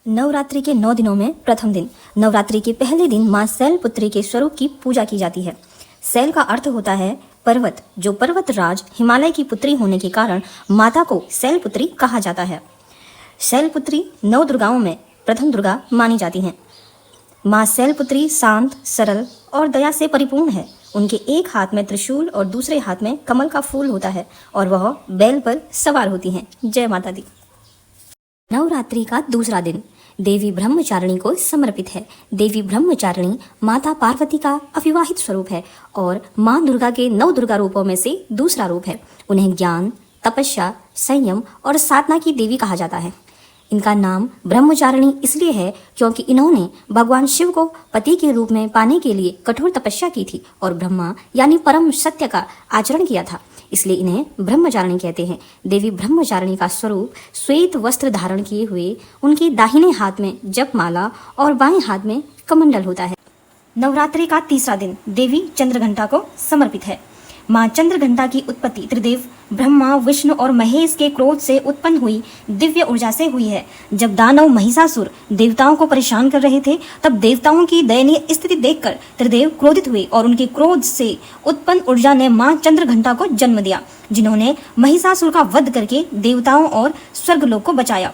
नवरात्रि के 9 दिनों में प्रथम दिन नवरात्रि के पहले दिन माँ शैलपुत्री के स्वरूप की पूजा की जाती है। शैल का अर्थ होता है पर्वत, जो पर्वत राज हिमालय की पुत्री होने के कारण माता को शैलपुत्री कहा जाता है। शैलपुत्री 9 दुर्गाओं में प्रथम दुर्गा मानी जाती हैं। माँ शैलपुत्री शांत, सरल और दया से परिपूर्ण है। उनके एक हाथ में त्रिशूल और दूसरे हाथ में कमल का फूल होता है और वह बैल पर सवार होती हैं। जय माता दी। नवरात्रि का दूसरा दिन देवी ब्रह्मचारिणी को समर्पित है। देवी ब्रह्मचारिणी माता पार्वती का अविवाहित स्वरूप है और माँ दुर्गा के 9 दुर्गा रूपों में से दूसरा रूप है। उन्हें ज्ञान, तपस्या, संयम और साधना की देवी कहा जाता है। इनका नाम ब्रह्मचारिणी इसलिए है क्योंकि इन्होंने भगवान शिव को पति के रूप में पाने के लिए कठोर तपस्या की थी और ब्रह्मा यानी परम सत्य का आचरण किया था, इसलिए इन्हें ब्रह्मचारिणी कहते हैं। देवी ब्रह्मचारिणी का स्वरूप श्वेत वस्त्र धारण किए हुए उनके दाहिने हाथ में जपमाला और बाएं हाथ में कमंडल होता है। नवरात्रि का तीसरा दिन देवी चंद्रघंटा को समर्पित है। माँ चंद्रघंटा की उत्पत्ति त्रिदेव ब्रह्मा, विष्णु और महेश के क्रोध से उत्पन्न हुई दिव्य ऊर्जा से हुई है। जब दानव महिषासुर देवताओं को परेशान कर रहे थे, तब देवताओं की दयनीय स्थिति देखकर त्रिदेव क्रोधित हुए और उनके क्रोध से उत्पन्न ऊर्जा ने माँ चंद्रघंटा को जन्म दिया, जिन्होंने महिषासुर का वध करके देवताओं और स्वर्गलोक को बचाया।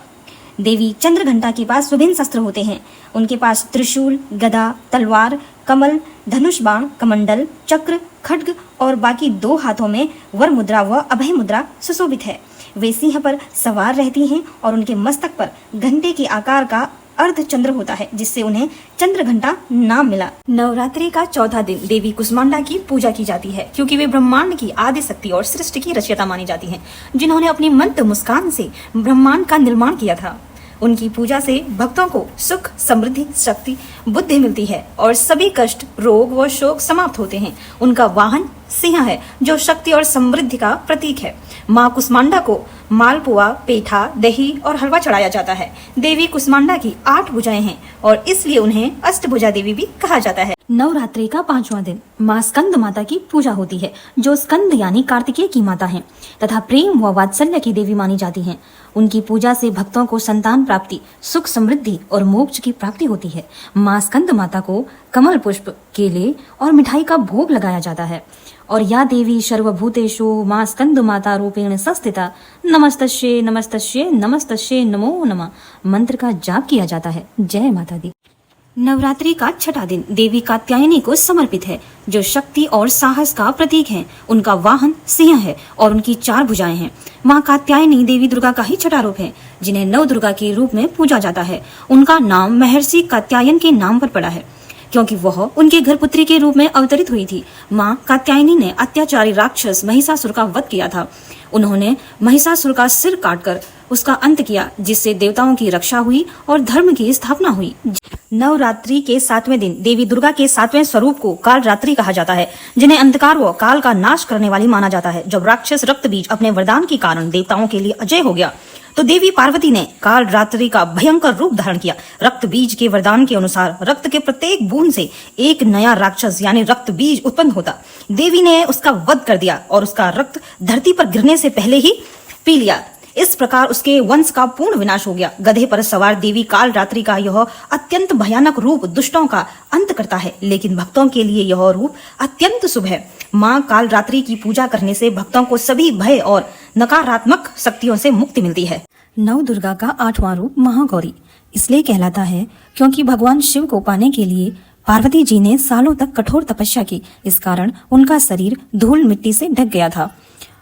देवी चंद्रघंटा के पास विभिन्न शस्त्र होते हैं। उनके पास त्रिशूल, गदा, तलवार, कमल, धनुष बाण, कमंडल, चक्र, खड्ग और बाकी 2 हाथों में वर मुद्रा व अभय मुद्रा सुशोभित है। वे सिंह पर सवार रहती हैं और उनके मस्तक पर घंटे के आकार का अर्धचंद्र होता है, जिससे उन्हें चंद्रघंटा नाम मिला। नवरात्रि का चौथा दिन देवी कुष्मांडा की पूजा की जाती है, क्योंकि वे ब्रह्मांड की आदि शक्ति और सृष्टि की रचयिता मानी जाती हैं, जिन्होंने अपनी मंत्र मुस्कान से ब्रह्मांड का निर्माण किया था। उनकी पूजा से भक्तों को सुख, समृद्धि, शक्ति, बुद्धि मिलती है और सभी कष्ट, रोग व शोक समाप्त होते हैं। उनका वाहन सिंह है, जो शक्ति और समृद्धि का प्रतीक है। माँ कुष्मांडा को मालपुआ, पेठा, दही और हलवा चढ़ाया जाता है। देवी कुष्मांडा की 8 भुजाएं हैं और इसलिए उन्हें अष्टभुजा देवी भी कहा जाता है। नवरात्रि का 5वां दिन माँ स्कंद माता की पूजा होती है, जो स्कंद यानी कार्तिकेय की माता हैं तथा प्रेम व वात्सल्य की देवी मानी जाती हैं। उनकी पूजा से भक्तों को संतान प्राप्ति, सुख, समृद्धि और मोक्ष की प्राप्ति होती है। माँ स्कंद माता को कमल पुष्प, केले और मिठाई का भोग लगाया जाता है। और या देवी सर्वभूतेषु माँ स्कंद माता रूपेण संस्थिता नमस्तस्ये नमस्तस्ये नमस्तस्ये नमो नमः मंत्र का जाप किया जाता है। जय माता दी। नवरात्रि का 6ठा दिन देवी कात्यायनी को समर्पित है, जो शक्ति और साहस का प्रतीक है। उनका वाहन सिंह है और उनकी 4 भुजाएं हैं। माँ कात्यायनी देवी दुर्गा का ही 6ठा रूप है, जिन्हें 9 दुर्गा के रूप में पूजा जाता है। उनका नाम महर्षि कात्यायन के नाम पर पड़ा है, क्योंकि वह उनके घर पुत्री के रूप में अवतरित हुई थी। माँ कात्यायनी ने अत्याचारी राक्षस महिषासुर का वध किया था। उन्होंने महिषासुर का सिर काटकर उसका अंत किया, जिससे देवताओं की रक्षा हुई और धर्म की स्थापना हुई। नवरात्रि के 7वें दिन देवी दुर्गा के 7वें स्वरूप को काल रात्रि कहा जाता है, जिन्हें अंधकार व काल का नाश करने वाली माना जाता है। जब राक्षस रक्त बीज अपने वरदान के कारण देवताओं के लिए अजय हो गया, तो देवी पार्वती ने काल रात्रि का भयंकर रूप धारण किया। रक्त बीज के वरदान के अनुसार रक्त के प्रत्येक बूंद से एक नया राक्षस यानी रक्त बीज उत्पन्न होता। देवी ने उसका वध कर दिया और उसका रक्त धरती पर गिरने से पहले ही पी लिया। इस प्रकार उसके वंश का पूर्ण विनाश हो गया। गधे पर सवार देवी काल रात्रि का यह अत्यंत भयानक रूप दुष्टों का अंत करता है, लेकिन भक्तों के लिए यह रूप अत्यंत शुभ है। माँ काल रात्रि की पूजा करने से भक्तों को सभी भय और नकारात्मक शक्तियों से मुक्ति मिलती है। नव दुर्गा का 8वां रूप महागौरी इसलिए कहलाता है क्योंकि भगवान शिव को पाने के लिए पार्वती जी ने सालों तक कठोर तपस्या की। इस कारण उनका शरीर धूल मिट्टी से ढक गया था।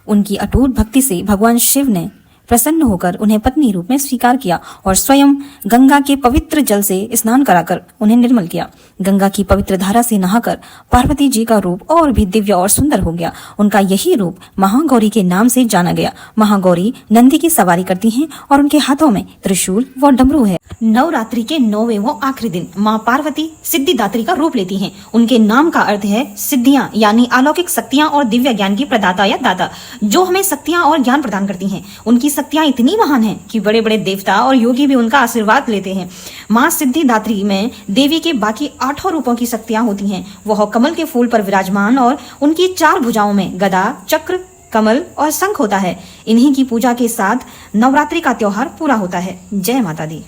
उनकी अटूट भक्ति से भगवान शिव ने प्रसन्न होकर उन्हें पत्नी रूप में स्वीकार किया और स्वयं गंगा के पवित्र जल से स्नान कराकर उन्हें निर्मल किया। गंगा की पवित्र धारा से नहाकर पार्वती जी का रूप और भी दिव्य और सुंदर हो गया। उनका यही रूप महागौरी के नाम से जाना गया। महागौरी नंदी की सवारी करती हैं और उनके हाथों में त्रिशूल व डमरू है। नवरात्रि के 9वें व आखिरी दिन माँ पार्वती सिद्धिदात्री का रूप लेती हैं। उनके नाम का अर्थ है सिद्धियां, यानी अलौकिक शक्तियां और दिव्य ज्ञान की प्रदाता या दाता, जो हमें शक्तियां और ज्ञान प्रदान करती हैं। उनकी शक्तियां इतनी महान हैं कि बड़े बड़े देवता और योगी भी उनका आशीर्वाद लेते हैं। माँ सिद्धिदात्री में देवी के बाकी 8 रूपों की शक्तियां होती हैं। वह कमल के फूल पर विराजमान और उनकी 4 भुजाओं में गदा, चक्र, कमल और शंख होता है। इन्हीं की पूजा के साथ नवरात्रि का त्योहार पूरा होता है। जय माता दी।